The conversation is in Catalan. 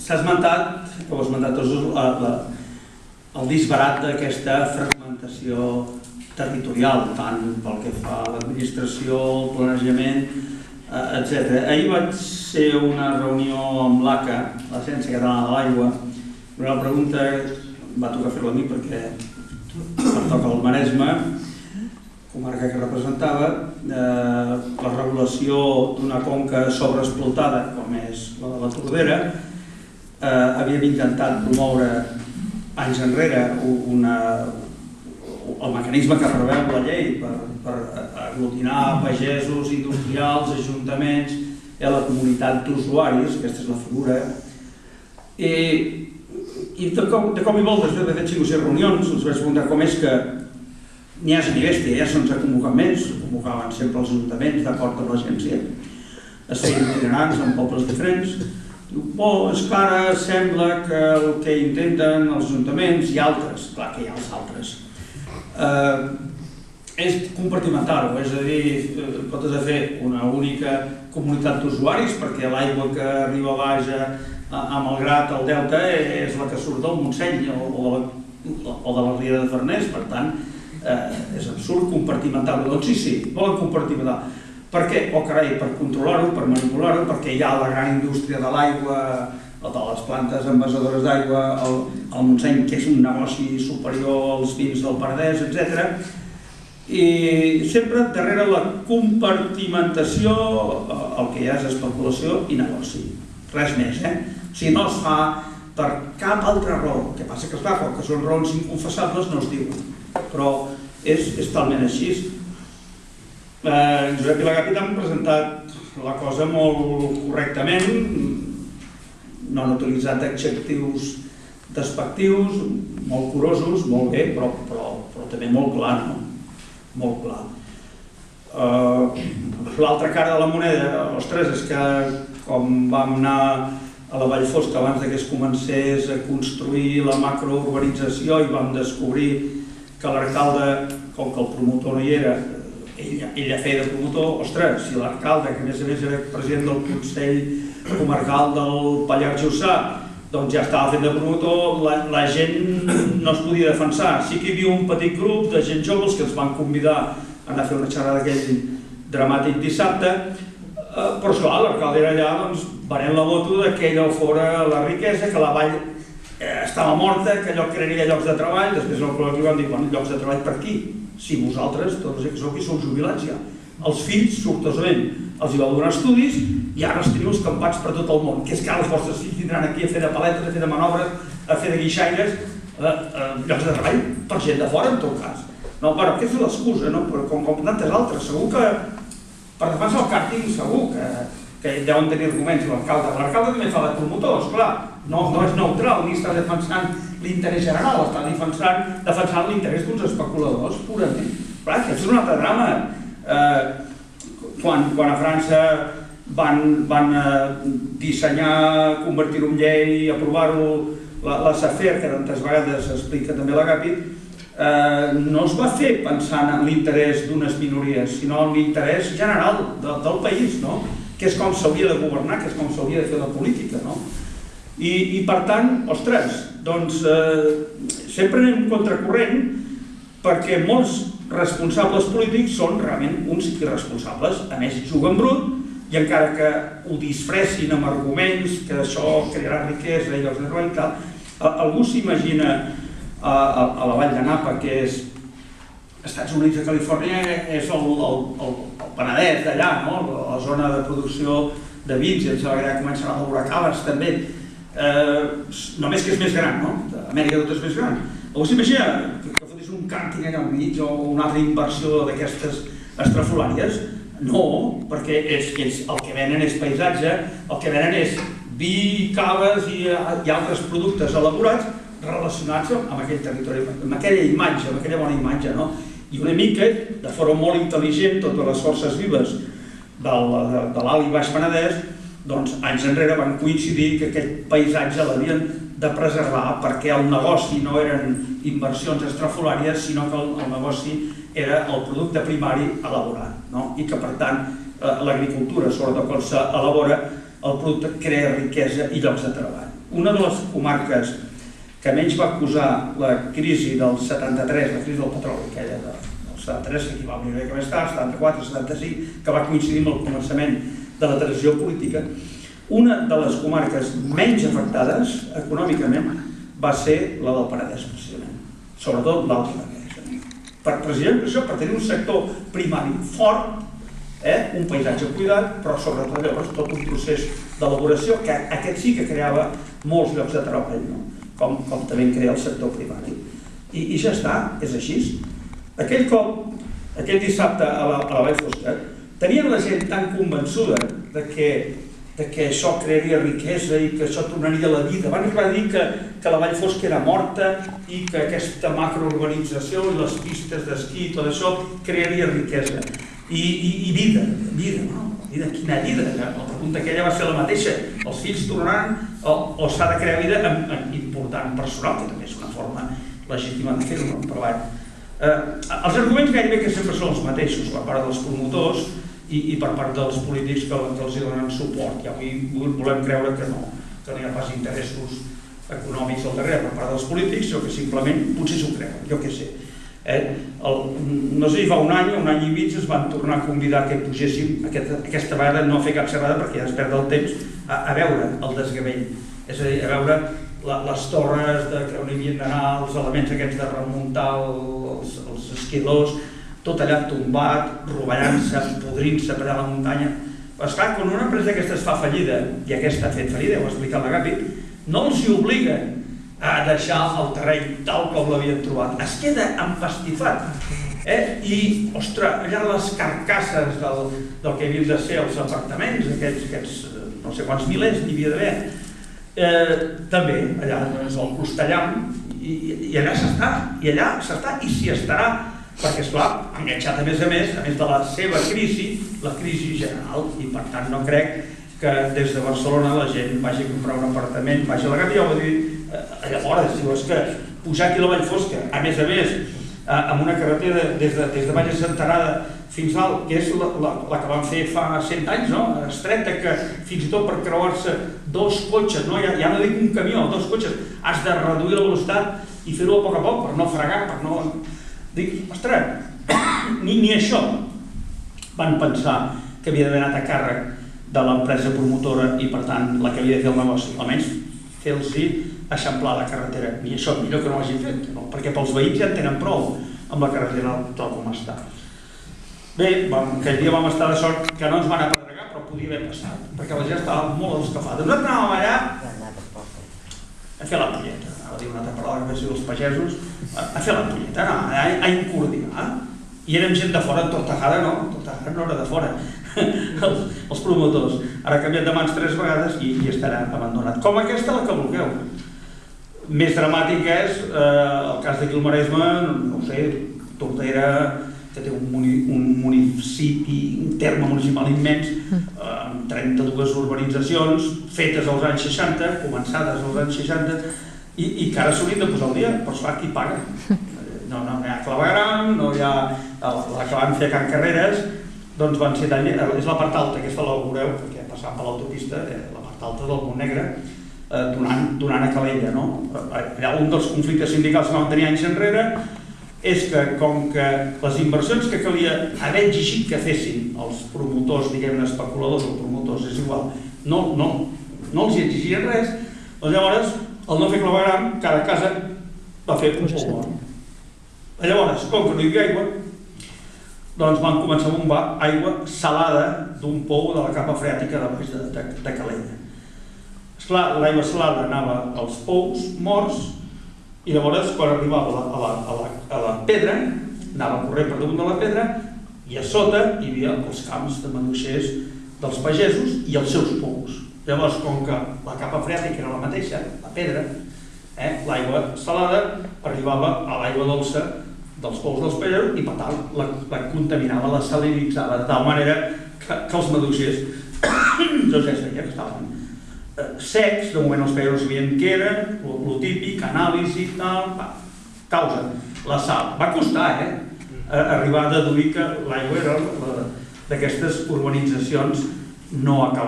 S'ha esmentat, que ho heu esmentat tots, el disbarat d'aquesta fragmentació territorial, tant pel que fa a l'administració, el planejament, etc. Ahir vaig ser a una reunió amb l'ACA, l'Agència Catalana de l'Aigua, i la pregunta va tocar fer-la a mi perquè pertoca al Maresme, comarca que representava, la regulació d'una conca sobreexplotada, com és la de la Tordera. Havíem intentat promoure anys enrere el mecanisme que preveu la llei per aglutinar pagesos, industrials, ajuntaments i la comunitat d'usuaris, aquesta és la figura. I de cop i volta, després de fer 5 o 6 reunions, els vaig preguntar com és que n'hi ha ni bèstia, ja se'ns ha convocat més, convocaven sempre els ajuntaments d'acord amb l'agència, es feien itinerants en pobles diferents. Diu, és que ara sembla que el que intenten els ajuntaments i altres, clar que hi ha els altres, és compartimentar-ho, és a dir, pot fer una única comunitat d'usuaris perquè l'aigua que arriba a baix a Malgrat, al Delta, és la que surt del Montseny o de la Riera de Farners, per tant, és absurd compartimentar-ho. Doncs sí, volen compartimentar. Per què? Carai, per controlar-ho, per manipular-ho, perquè hi ha la gran indústria de l'aigua, de les plantes envasadores d'aigua al Montseny, que és un negoci superior als vins del Penedès, etc. I sempre darrere la compartimentació el que hi ha és especulació i negoci. Res més, O sigui, no es fa per cap altra raó. El que passa que, esclar, que són raons inconfessables no es diuen, però és talment així. En Josep i la Gàpita han presentat la cosa molt correctament, no han utilitzat adjectius despectius, molt curosos, molt bé, però també molt clar, no? Molt clar. L'altra cara de la moneda, ostres, és que com vam anar a la Vall Fosca abans que es comencés a construir la macrourbanització i vam descobrir que l'alcalde, com que el promotor no hi era, ella feia de promotor, ostres, si l'alcalde, que a més era president del Consell Comarcal del Pallars Jussà, doncs ja estava fent de promotor, la gent no es podia defensar. Sí que hi havia un petit grup de gent joves que ens van convidar a anar a fer una xerrada aquell dramàtic dissabte, però esclar, l'alcalde era allà venent la moto que allò fora la riquesa, que la vall estava morta, que allò crearia llocs de treball. Després el col·lectiu van dir, llocs de treball per qui? Si vosaltres, tots els que sou aquí, sou jubilats ja. Els fills, sortosament, els hi vau donar estudis i ara els teniu escampats per tot el món, que és que ara els vostres fills vindran aquí a fer de paletes, a fer de manobres, a fer de guixaires, llocs de treball per gent de fora, en tot cas. No, bueno, aquesta és l'excusa, no? Però com tantes altres, segur que per defensar el càrting, segur que deuen tenir arguments. L'alcalde també fa de promotor, esclar, no és neutral, ni està defensant l'interès general, està defensant l'interès d'uns especuladors, purament. Clar, aquest és un altre drama. Quan a França van dissenyar, convertir-ho en llei i aprovar-ho, la SAFER, que tantes vegades s'explica també la Gàpit, no es va fer pensant en l'interès d'unes minories, sinó en l'interès general del país, que és com s'hauria de governar, que és com s'hauria de fer la política. I per tant, ostres, doncs sempre anem contracorrent perquè molts responsables polítics són realment uns irresponsables. A més, juguen brut i encara que ho disfressin amb arguments que això crearà riquesa i llocs de treball i tal, algú s'imagina a la Vall de Napa, que és Estats Units de Califòrnia, és el Penedès d'allà, la zona de producció de vins, i em sembla que ja comencen a elaborar caves també, només que és més gran, Amèrica tot és més gran. Algú s'imagina que fotés un cànting allà al mig o una altra inversió d'aquestes estrafolàries? No, perquè el que venen és paisatge, el que venen és vi, caves i altres productes elaborats relacionats amb aquell territori, amb aquella imatge, amb aquella bona imatge. I una mica, de forma molt intel·ligent, totes les forces vives de l'Alt i Baix Penedès, doncs anys enrere van coincidir que aquest paisatge l'havien de preservar perquè el negoci no eren inversions estrafolàries, sinó que el negoci era el producte primari elaborat i que per tant l'agricultura, sobretot quan s'elabora, el producte crea riquesa i llocs de treball. una de les comarques que menys va acusar la crisi del 73, la crisi del petroli, aquella del 73, que aquí va una mica més tard, 74, 75, que va coincidir amb el començament de la transició política, una de les comarques menys afectades econòmicament va ser la del Penedès, precisament, sobretot l'Alt Penedès. Precisament per això, per tenir un sector primari fort, un paisatge cuidat, però sobretot llavors tot un procés d'elaboració que aquest sí que creava molts llocs de treball, com també en crea el sector primari. I ja està, és així. Aquell cop, aquell dissabte a la Vall Fosca, tenien la gent tan convençuda de que això crearia riquesa i que això tornaria a la vida. Van arribar a dir que la Vall Fosca era morta i que aquesta macrourbanització i les pistes d'esquí i tot això crearia riquesa. I vida, no? Quina vida? La pregunta aquella va ser la mateixa. Els fills tornaran o s'ha de crear vida important personal, que també és una forma legítima de fer-ho, però vaja. Els arguments gairebé que sempre són els mateixos per part dels promotors i per part dels polítics que els donen suport. I avui volem creure que no hi ha pas interessos econòmics al darrere per part dels polítics, sinó que simplement potser s'ho creuen, jo què sé. No sé si fa un any i mig ens van tornar a convidar que pugéssim, aquesta vegada no a fer cap xerrada perquè ja es perd el temps, a veure el desgavell, és a dir, a veure les torres que on hi havien d'anar, els elements aquests de remuntar els esquilors, tot allà tombat, rovellant-se, podrint-se per allà a la muntanya. Però esclar, quan una empresa d'aquesta es fa fallida, i aquesta ha fet fallida, ho ha explicat l'Agapi, no els hi obliguen a deixar el terreny tal com l'havien trobat. Es queda empastifat. I, ostres, allà les carcasses del que havien de ser els apartaments, aquests no sé quants milers n'hi havia d'haver, també allà al Costellam, i allà s'està, i s'hi estarà, perquè, esclar, ha enganxat a més de la seva crisi, la crisi general, i per tant no crec que des de Barcelona la gent vagi a comprar un apartament, vagi a la Gàbia, ja ho va dir llavors, diu, és que pujar aquí a la Vall Fosca, a més, amb una carretera des de Vall de Senterada fins alt, que és la que van fer fa 100 anys, no? Estreta, que fins i tot per creuar-se dos cotxes, ja no dic un camió, dos cotxes, has de reduir la velocitat i fer-ho a poc per no fregar, per no... Dic, ostres, ni això van pensar que havia d'haver anat a càrrec de l'empresa promotora i, per tant, la que havia de fer el negoci, almenys fer-los-hi eixamplar la carretera. Ni això, millor que no ho hagin fet, perquè pels veïns ja en tenen prou amb la carretera tal com està. Bé, aquell dia vam estar de sort que no ens van apedregar, però podia haver passat, perquè la gent estava molt escafada. Nosaltres anàvem allà a fer la polleta, a dir una altra paraula que va ser dels pagesos, a fer la polleta, a incoordinar. I érem gent de fora, Tortajada no era de fora, els promotors. Ara ha canviat de mans 3 vegades i estarà abandonat. Com aquesta, la que vulgueu. Més dramàtic és el cas d'aquí al Maresme, no ho sé, Tordera, que té un municipi, un terme municipal immens, amb 32 urbanitzacions, fetes als anys 60, començades als anys 60, i que ara s'haurien de posar al dia, però esclar, qui paga? No hi ha clavegram, no hi ha la que van fer a Can Carreres, doncs van ser tant... És la part alta, aquesta la veureu, perquè passant per l'autopista, la part alta del Montnegre, donant a Calella. Un dels conflictes sindicals que vam tenir anys enrere és que, com que les inversions que calia haver exigit que fessin els promotors, diguem-ne especuladors o promotors, és igual, no els hi exigien res, doncs llavors, al no fer clavegram, cada casa va fer un pou mort. Llavors, com que no hi havia aigua, doncs van començar a bombar aigua salada d'un pou de la capa freàtica de Calella. Esclar, l'aigua salada anava als pous morts i llavors, quan arribava a la pedra, anava corrent per damunt de la pedra i a sota hi havia els camps de maduixers dels pagesos i els seus pous. Llavors, com que la capa freàtica era la mateixa, la pedra, l'aigua salada arribava a l'aigua dolça dels pous dels pagesos i per tant la contaminava, la salinitzava, de tal manera que els maduixers doncs ja es veia que estaven secs, de moment els pagesos sabien què eren, el típic, anàlisi, tal, causa, la sal. Va costar, arribar a deduir que l'aigua era d'aquestes urbanitzacions no acabades.